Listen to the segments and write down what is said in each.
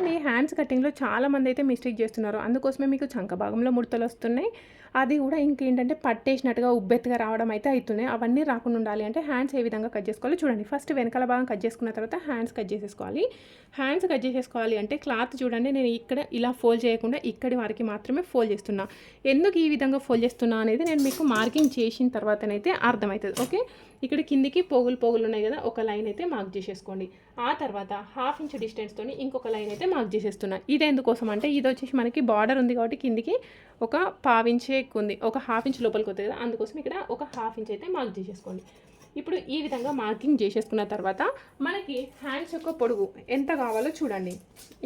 చూడండి హ్యాండ్స్ కటింగ్లో చాలామంది అయితే మిస్టేక్ చేస్తున్నారు. అందుకోసమే మీకు చంక భాగంలో ముడతలు వస్తున్నాయి. అది కూడా ఇంకేంటంటే పట్టేసినట్టుగా ఉబ్బెత్తుగా రావడం అయితే అవుతున్నాయి. అవన్నీ రాకుండా ఉండాలి అంటే హ్యాండ్స్ ఏ విధంగా కట్ చేసుకోవాలి చూడండి. ఫస్ట్ వెనకాల భాగం కట్ చేసుకున్న తర్వాత హ్యాండ్స్ కట్ చేసేసుకోవాలి. హ్యాండ్స్ కట్ చేసేసుకోవాలి అంటే క్లాత్ చూడండి, నేను ఇక్కడ ఇలా ఫోల్డ్ చేయకుండా ఇక్కడి వరకు మాత్రమే ఫోల్డ్ చేస్తున్నా. ఎందుకు ఈ విధంగా ఫోల్డ్ చేస్తున్నా అనేది నేను మీకు మార్కింగ్ చేసిన తర్వాతనైతే అర్థమవుతుంది. ఓకే, ఇక్కడ కిందికి పోగులు ఉన్నాయి కదా, ఒక లైన్ అయితే మార్క్ చేసేసుకోండి. ఆ తర్వాత 1/2 ఇంచ్ డిస్టెన్స్తో ఇంకొక లైన్ అయితే మార్క్ చేసేస్తున్నా. ఇది ఎందుకోసం అంటే ఇది వచ్చేసి మనకి బార్డర్ ఉంది కాబట్టి కిందికి ఒక 1/2 ఇంచే ఎక్కువ ఉంది, ఒక 1/2 ఇంచ్ లోపలికి వస్తుంది కదా, అందుకోసం ఇక్కడ ఒక 1/2 ఇంచ్ అయితే మార్క్ చేసేసుకోండి. ఇప్పుడు ఈ విధంగా మార్కింగ్ చేసేసుకున్న తర్వాత మనకి హ్యాండ్స్ యొక్క పొడుగు ఎంత కావాలో చూడండి.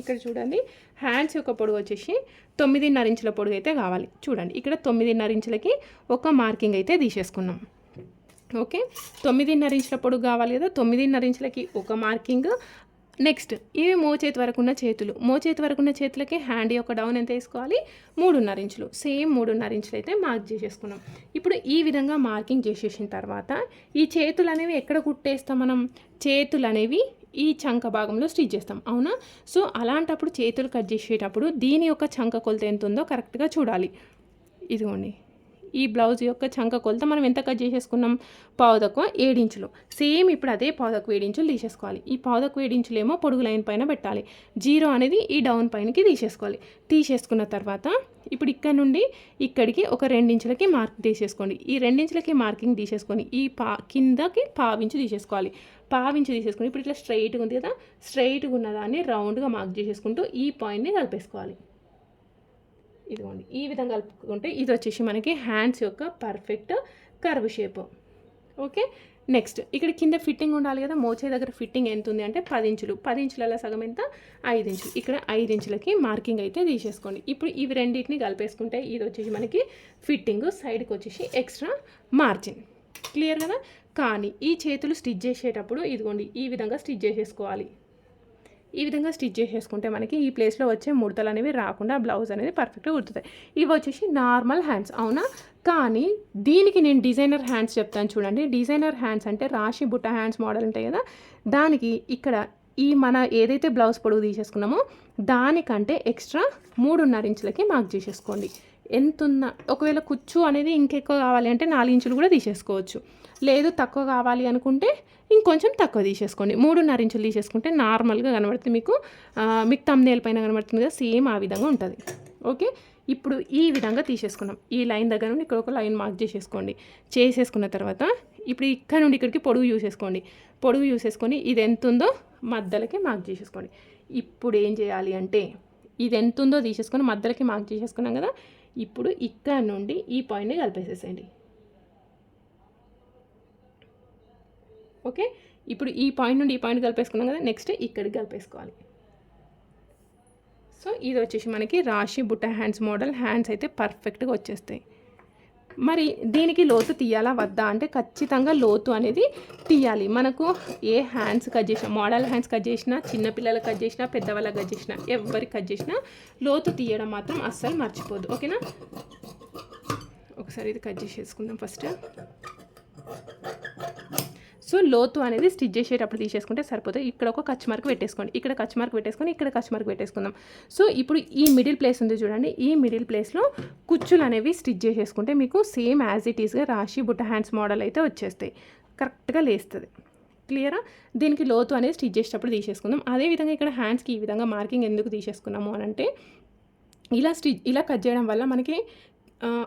ఇక్కడ చూడండి, హ్యాండ్స్ యొక్క పొడుగు వచ్చేసి 9.5 ఇంచుల పొడుగు అయితే కావాలి. చూడండి ఇక్కడ 9.5 ఇంచులకి ఒక మార్కింగ్ అయితే తీసేసుకున్నాం. ఓకే, 9.5 ఇంచుల పొడుగు కావాలి కదా, 9.5 ఇంచులకి ఒక మార్కింగ్. నెక్స్ట్ ఇవి మోచేతి వరకు ఉన్న చేతులు, మోచేతి వరకు ఉన్న చేతులకి హ్యాండ్ యొక్క డౌన్ ఎంత వేసుకోవాలి, 3.5 ఇంచులు. సేమ్ 3.5 ఇంచులు అయితే మార్క్ చేసేసుకున్నాం. ఇప్పుడు ఈ విధంగా మార్కింగ్ చేసేసిన తర్వాత ఈ చేతులు అనేవి ఎక్కడ కుట్టేస్తాం మనం, చేతులు అనేవి ఈ చంక భాగంలో స్టిచ్ చేస్తాం, అవునా? సో అలాంటప్పుడు చేతులు కట్ చేసేటప్పుడు దీని యొక్క చంక కొలత ఎంత ఉందో కరెక్ట్గా చూడాలి. ఇదిగోండి, ఈ బ్లౌజ్ యొక్క చంక కొలత మనం ఎంత కట్ చేసేసుకున్నాం, 7.25 ఇంచులు. సేమ్ ఇప్పుడు అదే 7.25 ఇంచులు తీసేసుకోవాలి. ఈ 7.25 ఇంచులు ఏమో పొడుగు లైన్ పైన పెట్టాలి, 0 అనేది ఈ డౌన్ పైనకి తీసేసుకోవాలి. తీసేసుకున్న తర్వాత ఇప్పుడు ఇక్కడ నుండి ఇక్కడికి ఒక 2 ఇంచులకి మార్క్ తీసేసుకోండి. ఈ 2 ఇంచులకి మార్కింగ్ తీసేసుకొని ఈ కిందకి 1/2 ఇంచు తీసేసుకోవాలి. 1/2 ఇంచు తీసేసుకొని ఇప్పుడు ఇట్లా స్ట్రైట్గా ఉంది కదా, స్ట్రైట్గా ఉన్నదాన్ని రౌండ్గా మార్క్ చేసేసుకుంటూ ఈ పాయింట్ని కలిపేసుకోవాలి. ఇదిగోండి, ఈ విధంగా కలుపుకుంటే ఇది వచ్చేసి మనకి హ్యాండ్స్ యొక్క perfect curve shape. Okay, next ఇక్కడ కింద ఫిట్టింగ్ ఉండాలి కదా, మోచే దగ్గర ఫిట్టింగ్ ఎంత ఉంది అంటే 10 ఇంచులు. 10 ఇంచుల సగం ఎంత, 5 ఇంచులు. ఇక్కడ 5 ఇంచులకి మార్కింగ్ అయితే తీసేసుకోండి. ఇప్పుడు ఇవి రెండింటిని కలిపేసుకుంటే ఇది వచ్చేసి మనకి ఫిట్టింగ్, సైడ్కి వచ్చేసి ఎక్స్ట్రా మార్జిన్. క్లియర్ కదా? కానీ ఈ చేతులు స్టిచ్ చేసేటప్పుడు ఇదిగోండి ఈ విధంగా స్టిచ్ చేసేసుకోవాలి. ఈ విధంగా స్టిచ్ చేసేసుకుంటే మనకి ఈ ప్లేస్లో వచ్చే ముడతలు అనేవి రాకుండా బ్లౌజ్ అనేది పర్ఫెక్ట్గా కుడుతుంది. ఇవి వచ్చేసి నార్మల్ హ్యాండ్స్, అవునా? కానీ దీనికి నేను డిజైనర్ హ్యాండ్స్ చెప్తాను చూడండి. డిజైనర్ హ్యాండ్స్ అంటే రాశి బుట్ట హ్యాండ్స్ మోడల్ ఉంటాయి కదా, దానికి ఇక్కడ ఈ మన ఏదైతే బ్లౌజ్ పొడుగు తీసేసుకున్నామో దానికంటే ఎక్స్ట్రా 3.5 ఇంచులకి మార్క్ చేసేసుకోండి. ఎంతున్నా ఒకవేళ కుచ్చు అనేది ఇంకెక్కువ కావాలి అంటే 4 ఇంచులు కూడా తీసేసుకోవచ్చు. లేదు తక్కువ కావాలి అనుకుంటే ఇంకొంచెం తక్కువ తీసేసుకోండి. 3.5 ఇంచులు తీసేసుకుంటే నార్మల్గా కనబడుతుంది మీకు థంబ్నెయిల్ పైన కనబడుతుంది కదా, సేమ్ ఆ విధంగా ఉంటుంది. ఓకే, ఇప్పుడు ఈ విధంగా తీసేసుకున్నాం. ఈ లైన్ దగ్గర నుండి ఇక్కడ ఒక లైన్ మార్క్ చేసేసుకున్న తర్వాత ఇప్పుడు ఇక్కడ నుండి ఇక్కడికి పొడుగు చూసేసుకోండి. పొడుగు చూసేసుకొని ఇది ఎంత ఉందో మధ్యలోకి మార్క్ చేసేసుకోండి. ఇప్పుడు ఏం చేయాలి అంటే ఇది ఎంత ఉందో తీసేసుకొని మధ్యలోకి మార్క్ చేసేసుకున్నాం కదా, ఇప్పుడు ఇక్కడ నుండి ఈ పాయింట్ని కలిపేసేసేయండి. ఓకే, ఇప్పుడు ఈ పాయింట్ నుండి ఈ పాయింట్ కలిపేసుకున్నాం కదా, నెక్స్ట్ ఇక్కడికి కలిపేసుకోవాలి. సో ఇది వచ్చేసి మనకి రాశి బుట్ట హ్యాండ్స్ మోడల్. హ్యాండ్స్ అయితే పర్ఫెక్ట్గా వచ్చేస్తాయి. మరి దీనికి లోతు తీయాలా వద్దా అంటే ఖచ్చితంగా లోతు అనేది తీయాలి. మనకు ఏ హ్యాండ్స్ కట్ చేసినా, మోడల్ హ్యాండ్స్ కట్ చేసినా, చిన్నపిల్లలకు కట్ చేసినా, పెద్దవాళ్ళకి కట్ చేసినా, ఎవరికి కట్ చేసినా లోతు తీయడం మాత్రం అస్సలు మర్చిపోదు. ఓకేనా? ఒకసారి ఇది కట్ చేసేసుకుందాం ఫస్ట్. సో లోతు అనేది స్టిచ్ చేసేటప్పుడు తీసేసుకుంటే సరిపోతుంది. ఇక్కడ ఒక కచ్ మార్క్ పెట్టేసుకోండి, ఇక్కడ కచ్ మార్క్ పెట్టేసుకొని ఇక్కడ కచ్ మార్క్ పెట్టేసుకుందాం. సో ఇప్పుడు ఈ మిడిల్ ప్లేస్ ఉంది చూడండి, ఈ మిడిల్ ప్లేస్లో కుచ్చులు అనేవి స్టిచ్ చేసేసుకుంటే మీకు సేమ్ యాజ్ ఇట్ ఈస్గా రాశి బుట్ట హ్యాండ్స్ మోడల్ అయితే వచ్చేస్తాయి, కరెక్ట్గా లేస్తుంది. క్లియరా? దీనికి లోతు అనేది స్టిచ్ చేసేటప్పుడు తీసేసుకుందాం. అదేవిధంగా ఇక్కడ హ్యాండ్స్కి ఈ విధంగా మార్కింగ్ ఎందుకు తీసేసుకున్నాము అని అంటే ఇలా కట్ చేయడం వల్ల మనకి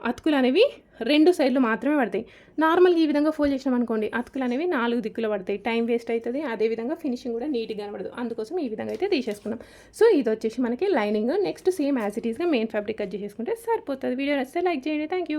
అతుకులు అనేవి 2 సైడ్లు మాత్రమే పడతాయి. నార్మల్గా ఈ విధంగా ఫోల్డ్ చేసినాం అనుకోండి, అతుకులు అనేవి 4 దిక్కులు పడతాయి, టైం వేస్ట్ అవుతుంది. అదేవిధంగా ఫినిషింగ్ కూడా నీట్గా కనబడదు. అందుకోసం ఈ విధంగా అయితే తీసేసుకున్నాం. సో ఇది వచ్చేసి మనకి lining. Next same as it ఈస్గా మెయిన్ ఫ్యాబ్రిక్ కట్ చేసేసుకుంటే సరిపోతుంది. వీడియో నచ్చితే లైక్ చేయండి. Thank you.